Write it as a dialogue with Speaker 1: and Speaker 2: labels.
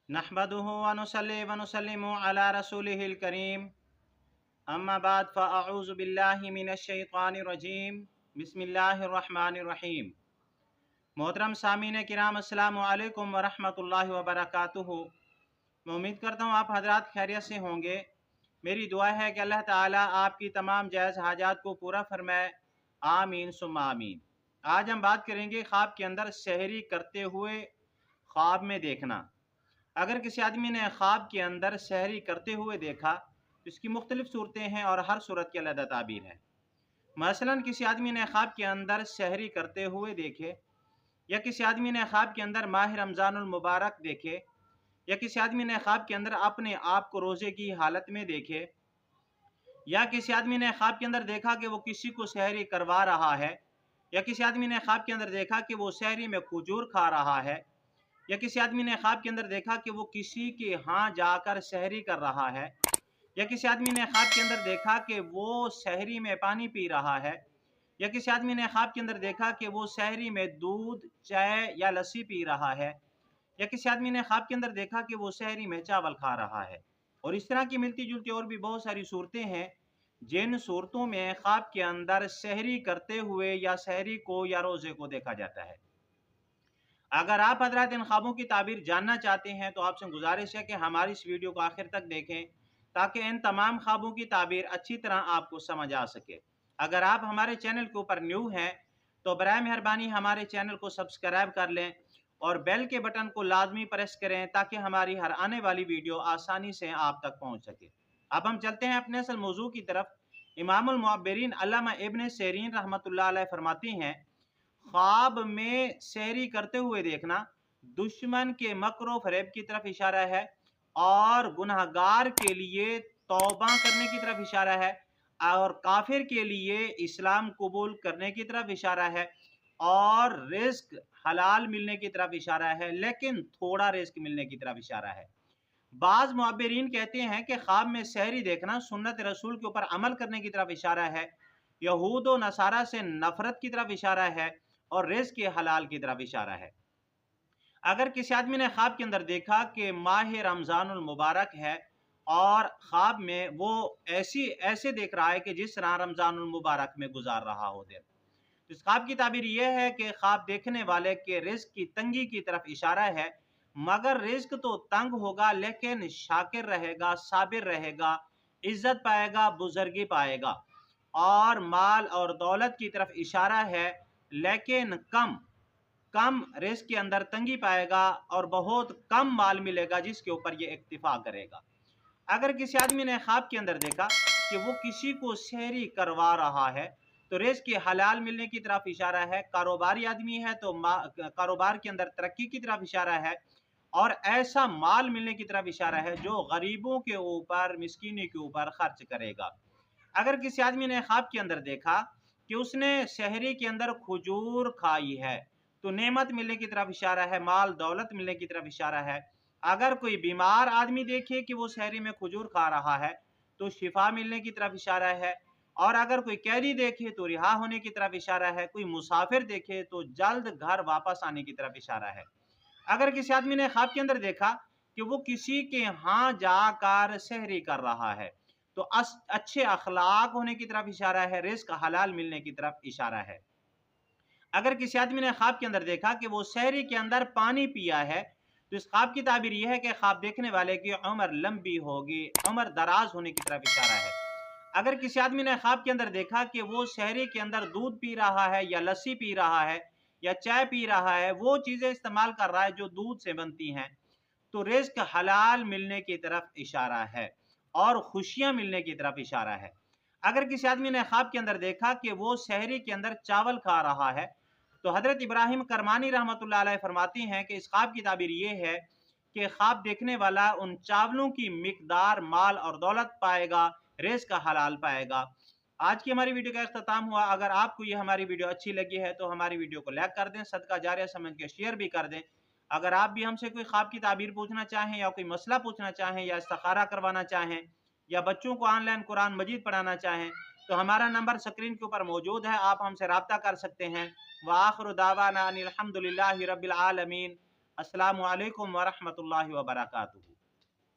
Speaker 1: नहमदुहु व नुसल्ली व नुसल्लिमु अला रसूलिहिल करीम अम्मा बाद फ़अऊज़ु बिल्लाहि मिनश शैतानिर रजीम बिस्मिल्लाहिर रहमानिर रहीम। मोहतरम सामीन किराम अस्सलामु अलैकुम व रहमतुल्लाहि व बरकातुहू। मैं उम्मीद करता हूँ आप हजरात खैरियत से होंगे। मेरी दुआ है कि अल्लाह ताला आपकी तमाम जायज़ हाजात को पूरा फरमाए, आमीन सुम्मा आमीन। आज हम बात करेंगे ख्वाब के अंदर सहरी करते हुए ख्वाब में देखना। अगर किसी आदमी ने ख्वाब के अंदर सहरी करते हुए देखा तो इसकी मुख्तलिफ सूरतें हैं और हर सूरत की अलग ताबीर है। मसलन किसी आदमी ने ख्वाब के अंदर सहरी करते हुए देखे, या किसी आदमी ने ख्वाब के अंदर माह रमज़ानुल मुबारक देखे, या किसी आदमी ने ख्वाब के अंदर अपने आप को रोज़े की हालत में देखे, या किसी आदमी ने ख्वाब के अंदर देखा कि वो किसी को सहरी करवा रहा है, या किसी आदमी ने ख्वाब के अंदर देखा कि वो सहरी में खजूर खा रहा है, या किसी आदमी ने ख्वाब के अंदर देखा कि वो किसी के यहाँ जाकर सहरी कर रहा है, या किसी आदमी ने ख्वाब के अंदर देखा कि वो सहरी में पानी पी रहा है, या किसी आदमी ने ख्वाब के अंदर देखा कि वो सहरी में दूध, चाय या लस्सी पी रहा है, या किसी आदमी ने ख्वाब के अंदर देखा कि वो सहरी में चावल खा रहा है। और इस तरह की मिलती जुलती और भी बहुत सारी सूरतें हैं जिन सूरतों में ख्वाब के अंदर सहरी करते हुए या सहरी को या रोज़े को देखा जाता है। अगर आप हजरात इन ख्वाबों की ताबीर जानना चाहते हैं तो आपसे गुजारिश है कि हमारी इस वीडियो को आखिर तक देखें ताकि इन तमाम ख्वाबों की ताबीर अच्छी तरह आपको समझ आ सके। अगर आप हमारे चैनल के ऊपर न्यू हैं तो बराए मेहरबानी हमारे चैनल को सब्सक्राइब कर लें और बेल के बटन को लाजमी प्रेस करें ताकि हमारी हर आने वाली वीडियो आसानी से आप तक पहुँच सके। अब हम चलते हैं अपने असल मौजू की तरफ। इमामुल मुअब्बिरीन अल्लामा इब्न सीरीन रहमतुल्लाह अलैह फरमाती हैं, ख्वाब में सहरी करते हुए देखना दुश्मन के मकरो फरेब की तरफ इशारा है और गुनहगार के लिए तौबा करने की तरफ इशारा है और काफिर के लिए इस्लाम कबूल करने की तरफ इशारा है और रिस्क हलाल मिलने की तरफ इशारा है, लेकिन थोड़ा रिस्क मिलने की तरफ इशारा है। बाज मुअब्बिरीन कहते हैं कि ख्वाब में सहरी देखना सुन्नत रसूल के ऊपर अमल करने की तरफ इशारा है, यहूद व नसारा से नफरत की तरफ इशारा है और रिज़्क़ के हलाल की तरफ इशारा है। अगर किसी आदमी ने ख्वाब के अंदर देखा कि माह रमज़ानुल मुबारक है और ख्वाब में वो ऐसे देख रहा है कि जिस तरह रमज़ानुल मुबारक में गुजार रहा हो दिन, तो इस ख्वाब की ताबीर यह है कि ख्वाब देखने वाले के रिज़्क़ की तंगी की तरफ इशारा है, मगर रिज़्क़ तो तंग होगा लेकिन शाकिर रहेगा, साबिर रहेगा, इज्जत पाएगा, बुजुर्गी पाएगा। और माल और दौलत की तरफ इशारा है, लेकिन कम रिस्क के अंदर तंगी पाएगा और बहुत कम माल मिलेगा जिसके ऊपर ये इक्तिफा करेगा। अगर किसी आदमी ने ख्वाब के अंदर देखा कि वो किसी को सहरी करवा रहा है तो रिस्क के हलाल मिलने की तरफ इशारा है। कारोबारी आदमी है तो कारोबार के अंदर तरक्की की तरफ इशारा है और ऐसा माल मिलने की तरफ इशारा है जो गरीबों के ऊपर, मिस्कीनी के ऊपर खर्च करेगा। अगर किसी आदमी ने ख्वाब के अंदर देखा कि उसने सहरी के अंदर खजूर खाई है तो नेमत मिलने की तरफ इशारा है, माल दौलत मिलने की तरफ इशारा है। अगर कोई बीमार आदमी देखे कि वो सहरी में खजूर खा रहा है तो शिफा मिलने की तरफ इशारा है। और अगर कोई कैदी देखे तो रिहा होने की तरफ इशारा है। कोई मुसाफिर देखे तो जल्द घर वापस आने की तरफ इशारा है। अगर किसी आदमी ने ख्वाब के अंदर देखा कि वो किसी के यहाँ जाकर सहरी कर रहा है तो अच्छे अखलाक होने की तरफ इशारा है, रिस्क हलाल मिलने की तरफ इशारा है। अगर किसी आदमी ने ख्वाब के अंदर देखा कि वो सहरी के अंदर पानी पिया है तो इस ख्वाब की ताबीर यह है कि ख्वाब देखने वाले की उम्र लंबी होगी, उम्र दराज होने की तरफ इशारा है। अगर किसी आदमी ने ख्वाब के अंदर देखा कि वो सहरी के अंदर दूध पी रहा है या लस्सी पी रहा है या चाय पी रहा है, वो चीज़ें इस्तेमाल कर रहा है जो दूध से बनती हैं, तो रिस्क हलाल मिलने की तरफ इशारा है और खुशियां मिलने की तरफ इशारा है। अगर किसी आदमी ने ख्वाब के अंदर देखा कि वो सहरी के अंदर चावल खा रहा है तो हजरत इब्राहिम करमानी रहमतुल्लाह अलैह फरमाती हैं कि इस ख्वाब की ताबीर ये है कि ख्वाब देखने वाला उन चावलों की मिकदार माल और दौलत पाएगा, रिस्क हलाल पाएगा। आज की हमारी वीडियो का इख्तिताम हुआ। अगर आपको ये हमारी वीडियो अच्छी लगी है तो हमारी वीडियो को लाइक कर दें, सदका जारिया समझ के शेयर भी कर दें। अगर आप भी हमसे कोई ख्वाब की ताबीर पूछना चाहें या कोई मसला पूछना चाहें या इस्तिखारा करवाना चाहें या बच्चों को ऑनलाइन कुरान मजीद पढ़ाना चाहें तो हमारा नंबर स्क्रीन के ऊपर मौजूद है, आप हमसे रब्ता कर सकते हैं। व आखिर दावाना अनिल हम्दुलिल्लाहि रब्बिल आलमीन। السلام علیکم ورحمۃ اللہ وبرکاتہ۔